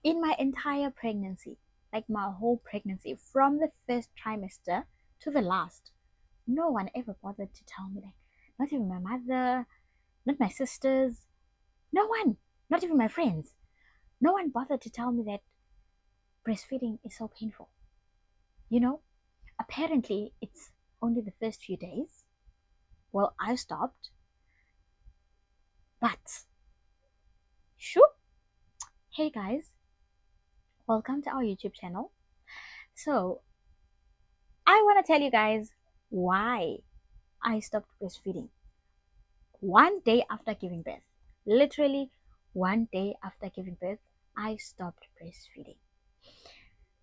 In my entire pregnancy, like my whole pregnancy, from the first trimester to the last, no one ever bothered to tell me, like, not even my mother, not my sisters, no one, not even my friends. No one bothered to tell me that breastfeeding is so painful. You know, apparently it's only the first few days. Well, I stopped, but sure. Hey guys, welcome to our YouTube channel. So, I want to tell you guys why I stopped breastfeeding. One day after giving birth, literally one day after giving birth, I stopped breastfeeding.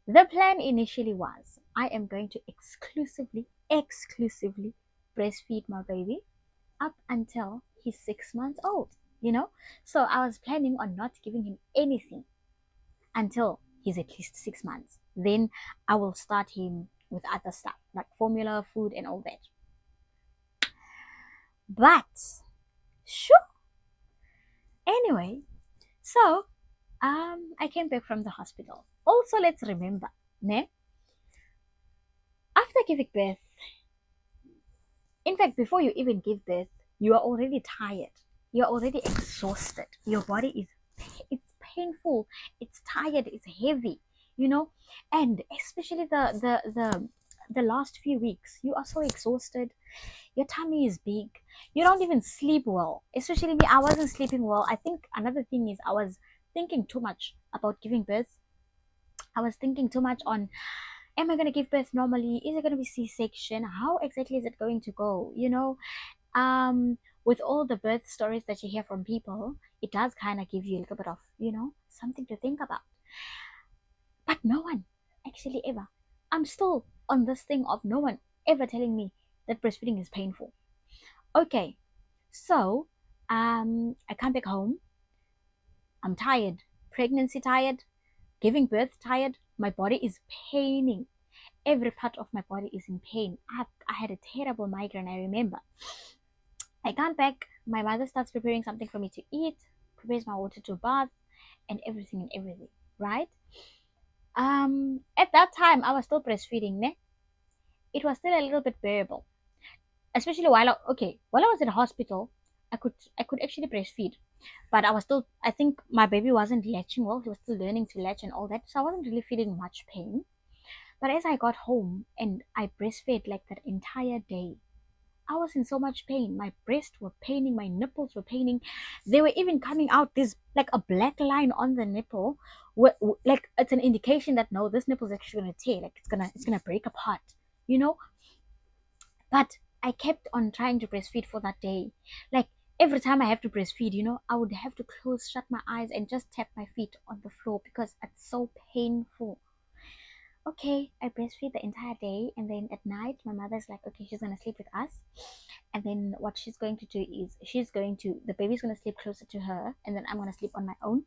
The plan initially was I am going to exclusively breastfeed my baby up until he's 6 months old, you know? So I was planning on not giving him anything until he's at least 6 months. Then I will start him with other stuff like formula, food, and all that. But sure. Anyway, so I came back from the hospital. Also, let's remember, ne? After giving birth, in fact, before you even give birth, you are already tired. You're already exhausted. Your body is it's painful, it's tired, it's heavy, you know, and especially the last few weeks, you are so exhausted. Your tummy is big. You don't even sleep well. Especially me, I wasn't sleeping well. I think another thing is I was thinking too much about giving birth. I was thinking too much on, am I going to give birth normally? Is it going to be C-section? How exactly is it going to go? You know, with all the birth stories that you hear from people, it does kind of give you a little bit of, something to think about. But no one actually ever. I'm still on this thing of no one ever telling me that breastfeeding is painful. Okay, so I come back home. I'm tired, pregnancy tired, giving birth tired. My body is paining. Every part of my body is in pain. I had a terrible migraine, I remember. I come back, my mother starts preparing something for me to eat, prepares my water to bath, and everything, right? At that time, I was still breastfeeding, ne? It was still a little bit bearable, especially while I was in the hospital, I could actually breastfeed, but I was still, I think my baby wasn't latching well. He was still learning to latch and all that, so I wasn't really feeling much pain. But as I got home and I breastfed like that entire day, I was in so much pain. My breasts were paining, my nipples were paining. They were even coming out this like a black line on the nipple, like it's an indication that no, this nipple is actually gonna tear, like it's gonna break apart, you know. But I kept on trying to breastfeed for that day. Like every time I have to breastfeed, I would have to shut my eyes and just tap my feet on the floor because it's so painful. Okay, I breastfeed the entire day, and then at night my mother's like, okay, she's gonna sleep with us, and then what she's going to do is the baby's gonna sleep closer to her, and then I'm gonna sleep on my own,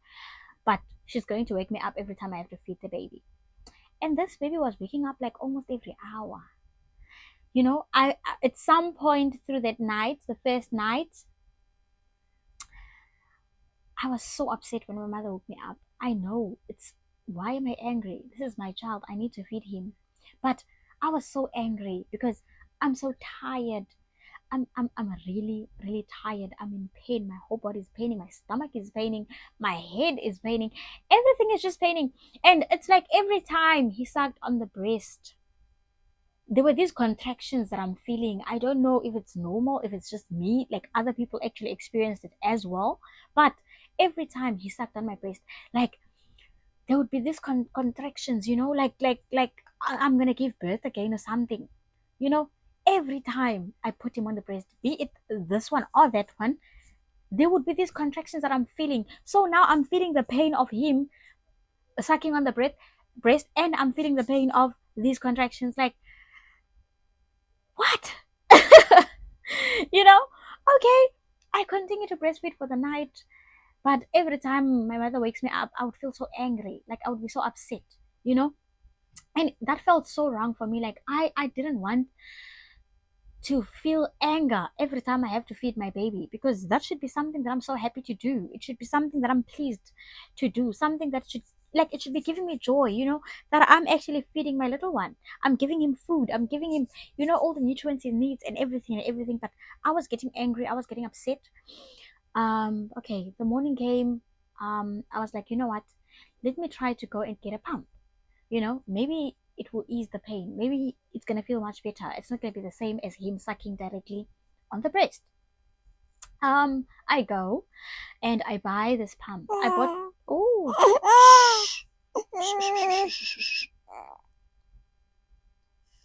but she's going to wake me up every time I have to feed the baby. And this baby was waking up like almost every hour. I at some point through that night, the first night, I was so upset when my mother woke me up. I know it's, why am I angry? This is my child. I need to feed him. But I was so angry because I'm so tired. I'm really, really tired. I'm in pain. My whole body is paining. My stomach is paining. My head is paining. Everything is just paining. And it's like every time he sucked on the breast, there were these contractions that I'm feeling. I don't know if it's normal, if it's just me, like other people actually experienced it as well. But every time he sucked on my breast, like there would be these contractions, I'm gonna give birth again or something. You know, every time I put him on the breast, be it this one or that one, there would be these contractions that I'm feeling. So now I'm feeling the pain of him sucking on the breast, and I'm feeling the pain of these contractions. Like, what? you know okay, I continue to breastfeed for the night, but every time my mother wakes me up, I would feel so angry, like I would be so upset, you know and that felt so wrong for me. Like I didn't want to feel anger every time I have to feed my baby, because that should be something that I'm so happy to do. It should be something that I'm pleased to do, something that like it should be giving me joy, that I'm actually feeding my little one. I'm giving him food. I'm giving him, all the nutrients he needs and everything. But I was getting angry. I was getting upset. Okay, the morning came. I was like, you know what? Let me try to go and get a pump. Maybe it will ease the pain. Maybe it's gonna feel much better. It's not gonna be the same as him sucking directly on the breast. I go and I buy this pump. I bought. Oh,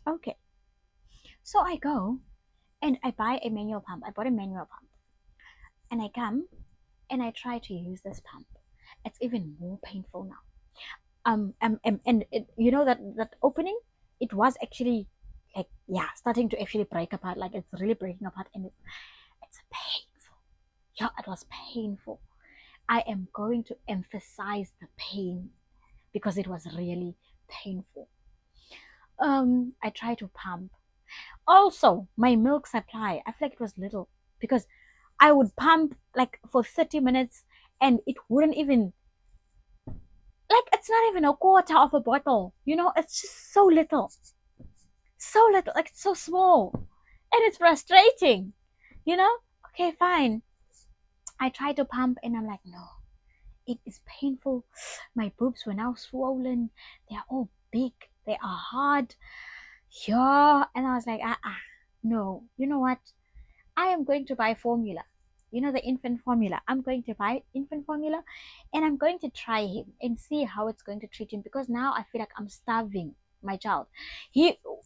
okay. So I go and I buy a manual pump. I bought a manual pump, and I come and I try to use this pump. It's even more painful now. And that opening, it was actually like, yeah, starting to actually break apart. Like it's really breaking apart, and it's painful. Yeah, it was painful. I am going to emphasize the pain because it was really painful. I try to pump. Also, my milk supply, I feel like it was little because I would pump like for 30 minutes and it wouldn't even, like, it's not even a quarter of a bottle. It's just so little. So little, like it's so small. And it's frustrating, you know? Okay, fine. I try to pump and I'm like, no, it is painful. My boobs were now swollen. They are all big. They are hard. Yeah. And I was like, no. You know what? I am going to buy formula. The infant formula. I'm going to buy infant formula and I'm going to try him and see how it's going to treat him, because now I feel like I'm starving my child.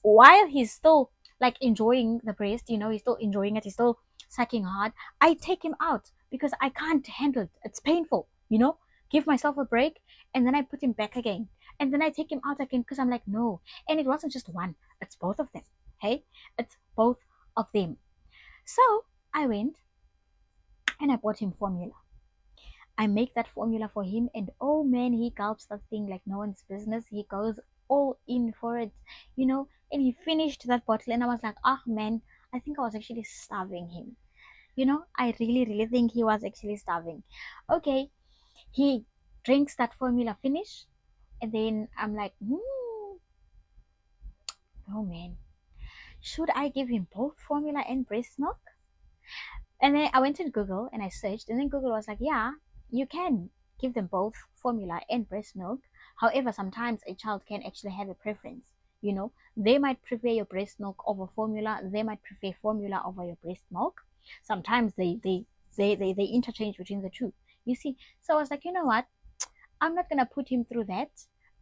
While he's still like enjoying the breast, he's still enjoying it, he's still sucking hard. I take him out because I can't handle it. It's painful, give myself a break, and then I put him back again. And then I take him out again because I'm like, no. And it wasn't just one, it's both of them. Hey, it's both of them. So I went and I bought him formula. I make that formula for him, and oh man, he gulps that thing like no one's business. He goes all in for it, and he finished that bottle. And I was like, ah, man, I think I was actually starving him. I really, really think he was actually starving. Okay, he drinks that formula finish, and then I'm like, oh man, should I give him both formula and breast milk? And then I went to Google and I searched, and then Google was like, yeah, you can give them both formula and breast milk. However, sometimes a child can actually have a preference. They might prefer your breast milk over formula. They might prefer formula over your breast milk. Sometimes they interchange between the two. You see, so I was like, you know what? I'm not gonna put him through that,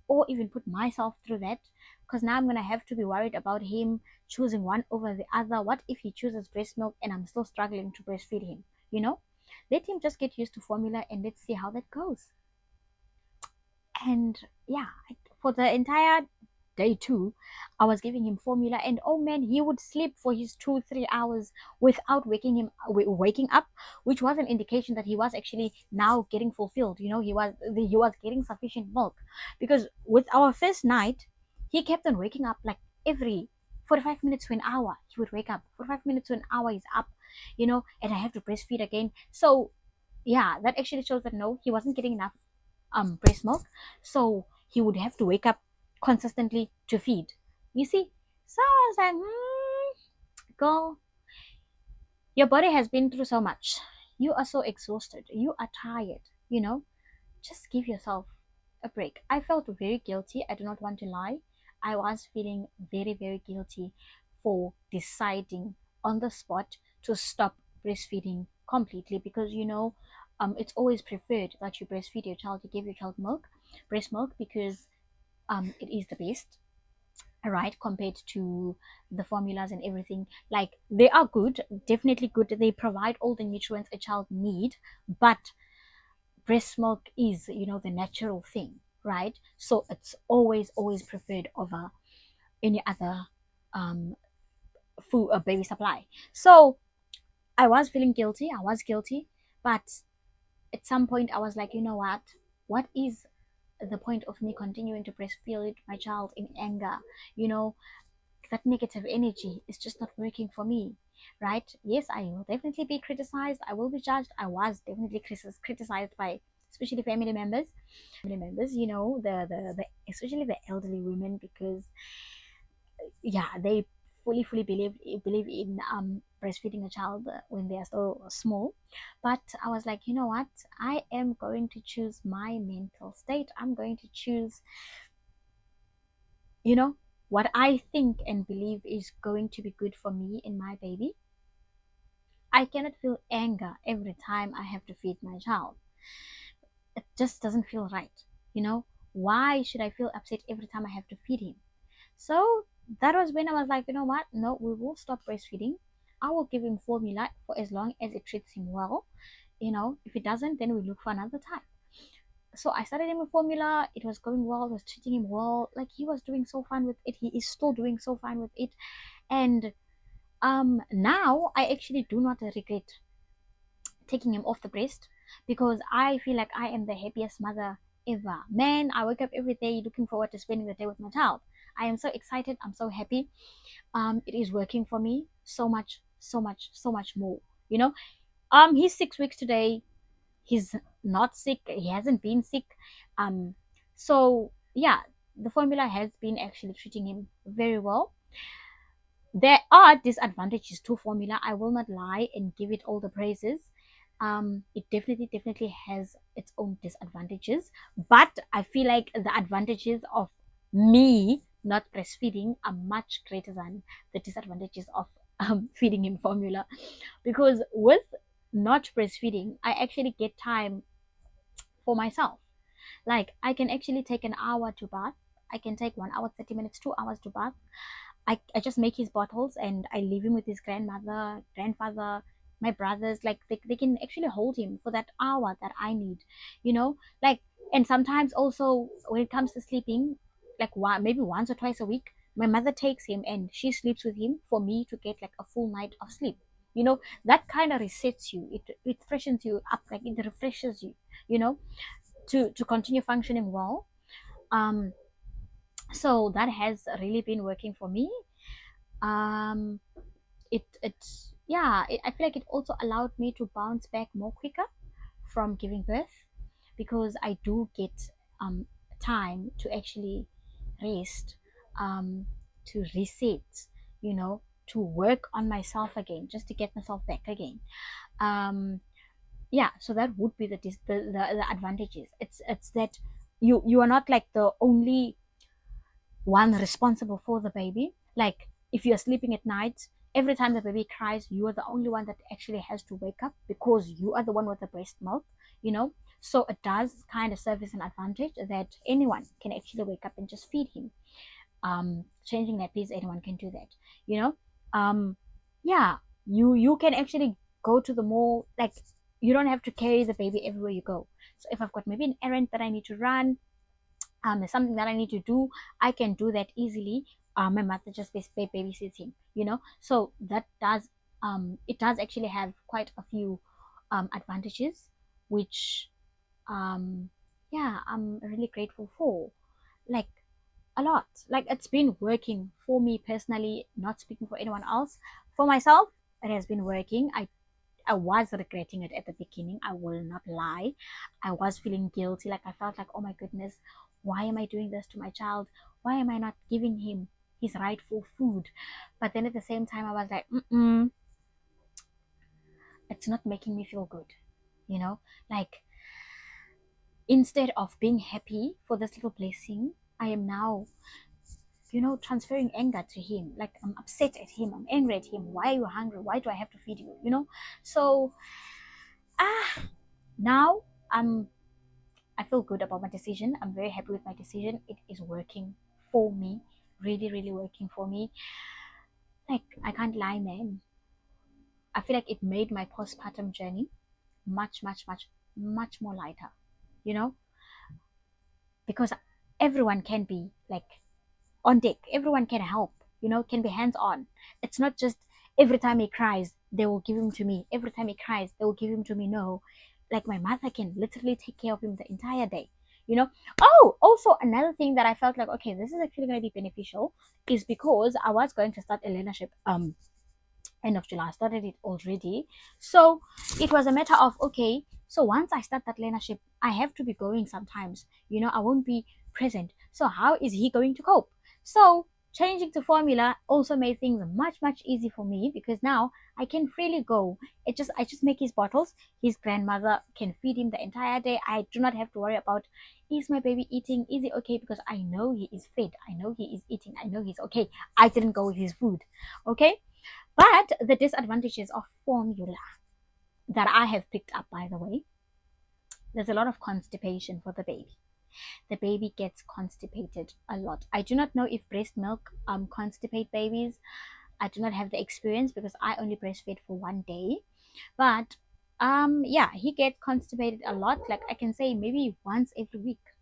or even put myself through that, because now I'm gonna have to be worried about him choosing one over the other. What if he chooses breast milk and I'm still struggling to breastfeed him? Let him just get used to formula and let's see how that goes. And yeah, for the entire day 2, I was giving him formula, and oh man, he would sleep for his 2-3 hours without waking up, which was an indication that he was actually now getting fulfilled. He was getting sufficient milk, because with our first night, he kept on waking up like every 45 minutes to an hour. He would wake up 45 minutes to an hour, he's up, and I have to breastfeed again. So yeah, that actually shows that no, he wasn't getting enough breast milk, so he would have to wake up consistently to feed. You see, so I was like, girl, your body has been through so much. You are so exhausted. You are tired. Just give yourself a break. I felt very guilty. I do not want to lie. I was feeling very, very guilty for deciding on the spot to stop breastfeeding completely, because it's always preferred that you breastfeed your child, you give your child breast milk, because it is the best, right, compared to the formulas and everything. Like, they are good, definitely good, they provide all the nutrients a child need, but breast milk is the natural thing, right? So it's always preferred over any other food or baby supply. So I was feeling guilty, but at some point I was like, you know what is the point of me continuing to breastfeed my child in anger? That negative energy is just not working for me, right? Yes, I will definitely be criticized, I will be judged. I was definitely criticized by especially family members, you know, the especially the elderly women, because yeah, they fully believe in breastfeeding a child when they are still small. But I was like, you know what, I am going to choose my mental state. I'm going to choose, you know, what I think and believe is going to be good for me and my baby. I cannot feel anger every time I have to feed my child. It just doesn't feel right, you know. Why should I feel upset every time I have to feed him? So that was when I was like, you know what? No, we will stop breastfeeding. I will give him formula for as long as it treats him well. You know, if it doesn't, then we look for another time. So I started him with formula. It was going well. It was treating him well. Like, he was doing so fine with it. He is still doing so fine with it. And now I actually do not regret taking him off the breast, because I feel like I am the happiest mother ever. Man, I wake up every day looking forward to spending the day with my child. I am so excited. I'm so happy. It is working for me so much, so much, so much more. You know, he's 6 weeks today. He's not sick. He hasn't been sick. So yeah, the formula has been actually treating him very well. There are disadvantages to formula. I will not lie and give it all the praises. It definitely has its own disadvantages, but I feel like the advantages of me not breastfeeding are much greater than the disadvantages of feeding him formula. Because with not breastfeeding, I actually get time for myself. Like, I can actually take an hour to bath. I can take 1 hour 30 minutes, 2 hours to bath. I just make his bottles and I leave him with his grandmother, grandfather, my brothers. Like, they can actually hold him for that hour that I need, you know? Like, and sometimes also when it comes to sleeping, like maybe once or twice a week, my mother takes him and she sleeps with him for me to get like a full night of sleep. You know, that kind of resets you. It freshens you up, like it refreshes you, you know, to continue functioning well. Um, so that has really been working for me. um I feel like it also allowed me to bounce back more quicker from giving birth, because I do get um time to actually rest, um to reset, you know, to work on myself again, just to get myself back again. um yeah, so that would be the advantages. It's that you are not like the only one responsible for the baby. Like, if you're sleeping at night, every time the baby cries, you are the only one that actually has to wake up, because you are the one with the breast milk, you know. So it does kind of serve as an advantage that anyone can actually wake up and just feed him. Changing nappies, anyone can do that, you know. Yeah, you can actually go to the mall. Like, you don't have to carry the baby everywhere you go. So if I've got maybe an errand that I need to run, something that I need to do, I can do that easily. My mother just babysits him, you know. So that does it does actually have quite a few advantages, which yeah, I'm really grateful for. Like, a lot. Like, it's been working for me personally, not speaking for anyone else. For myself, it has been working. I was regretting it at the beginning. I will not lie. I was feeling guilty. Like, I felt like, oh my goodness, why am I doing this to my child? Why am I not giving him his rightful food? But then at the same time, I was like, it's not making me feel good. You know, like, instead of being happy for this little blessing, I am now, you know, transferring anger to him. Like, I'm upset at him. I'm angry at him. Why are you hungry? Why do I have to feed you? You know? So, now I'm I feel good about my decision. I'm very happy with my decision. It is working for me. Really working for me. Like, I can't lie, man. I feel like it made my postpartum journey much more lighter. You know? Because everyone can be like on deck. Everyone can help, you know, can be hands on. It's not just every time he cries, they will give him to me. Every time he cries, they will give him to me. No, like, my mother can literally take care of him the entire day, you know. Oh, also another thing that I felt like, okay, this is actually going to be beneficial, is because I was going to start a learnership end of July. I started it already. So it was a matter of, okay, so once I start that learnership, I have to be going sometimes. I won't be present. So how is he going to cope? So changing to formula also made things much, much easy for me, because now I can freely go. I just make his bottles. His grandmother can feed him the entire day. I do not have to worry about, is my baby eating? Is he okay? Because I know he is fed. I know he is eating. I know he's okay. I didn't go with his food. Okay. But the disadvantages of formula that I have picked up, by the way, there's a lot of constipation for the baby. The baby gets constipated a lot. I do not know if breast milk constipate babies. I do not have the experience because I only breastfed for 1 day. But yeah, he gets constipated a lot. Like, I can say maybe once every week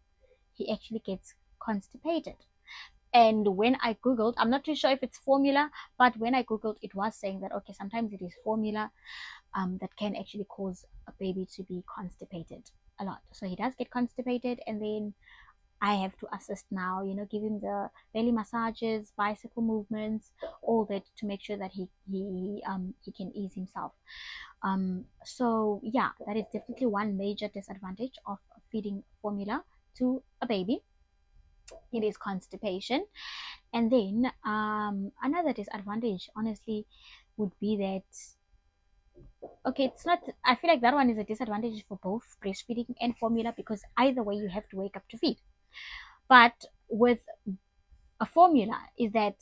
he actually gets constipated. And when I googled, I'm not too sure if it's formula, but when I googled, it was saying that, okay, sometimes it is formula that can actually cause a baby to be constipated a lot. So he does get constipated, and then I have to assist now, give him the belly massages, bicycle movements, all that, to make sure that he can ease himself. So yeah, that is definitely one major disadvantage of feeding formula to a baby. It is constipation. And then another disadvantage, honestly, would be that, okay, it's not, I feel like that one is a disadvantage for both breastfeeding and formula, because either way you have to wake up to feed. But with a formula is that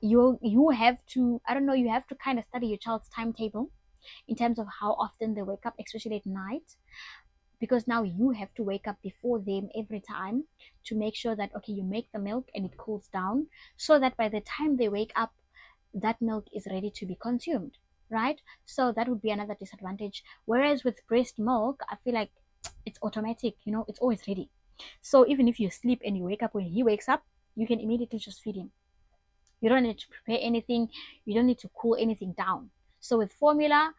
you have to, I don't know, you have to kind of study your child's timetable in terms of how often they wake up, especially at night, because now you have to wake up before them every time to make sure that, okay, you make the milk and it cools down, so that by the time they wake up, that milk is ready to be consumed, right? So that would be another disadvantage. Whereas with breast milk, I feel like it's automatic, it's always ready. So even if you sleep and you wake up when he wakes up, you can immediately just feed him. You don't need to prepare anything, you don't need to cool anything down. So with formula,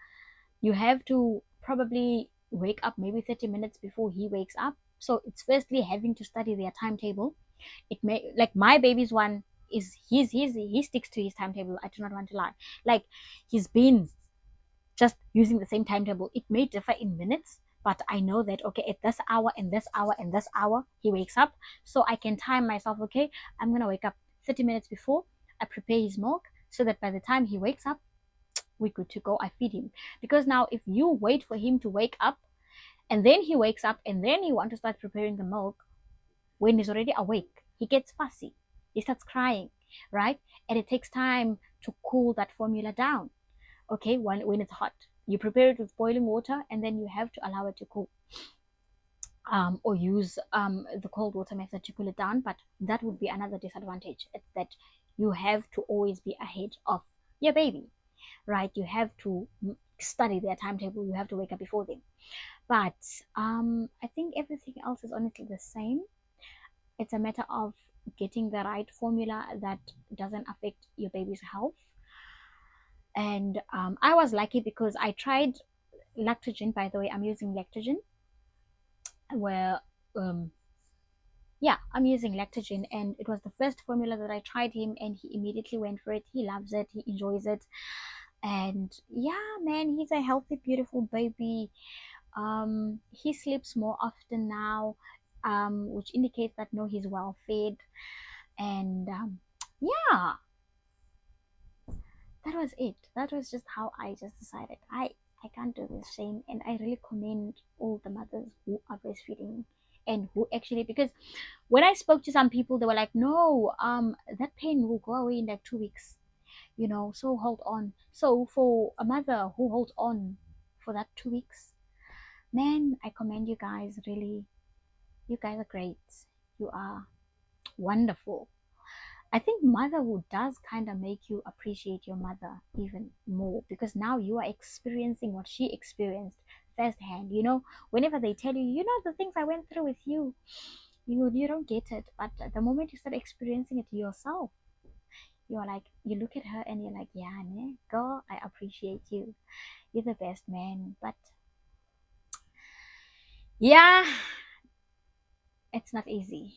you have to probably wake up maybe 30 minutes before he wakes up. So it's firstly having to study their timetable. It may, like, my baby's one is, he sticks to his timetable. I do not want to lie. Like, he's been just using the same timetable. It may differ in minutes, but I know that, okay, at this hour and this hour and this hour he wakes up. So I can time myself, okay, I'm gonna wake up 30 minutes before, I prepare his milk, so that by the time he wakes up, we're good to go. I feed him. Because now if you wait for him to wake up, and then he wakes up, and then you want to start preparing the milk when he's already awake, he gets fussy, he starts crying, right? And it takes time to cool that formula down. Okay, when it's hot, you prepare it with boiling water, and then you have to allow it to cool, or use the cold water method to cool it down. But that would be another disadvantage. It's that you have to always be ahead of your baby, right? You have to study their timetable, you have to wake up before them. But I think everything else is honestly the same. It's a matter of getting the right formula that doesn't affect your baby's health. And I was lucky because I tried lactogen. By the way, I'm using lactogen, where yeah, I'm using lactogen, and it was the first formula that I tried him, and he immediately went for it. He loves it, he enjoys it. And yeah, man, he's a healthy, beautiful baby. He sleeps more often now, which indicates that, no, he's well fed. And yeah, that was it. That was just how I just decided I can't do this, Shane. And I really commend all the mothers who are breastfeeding, and who actually, because when I spoke to some people, they were like, no, that pain will go away in like 2 weeks, so hold on. So for a mother who holds on for that 2 weeks, man, I commend you guys, really. You guys are great. You are wonderful. I think motherhood does kind of make you appreciate your mother even more, because now you are experiencing what she experienced firsthand. Whenever they tell you, the things I went through with you, you don't get it. But the moment you start experiencing it yourself, you're like, you look at her and you're like, yeah, ne, girl, I appreciate you. You're the best, man. But yeah, it's not easy.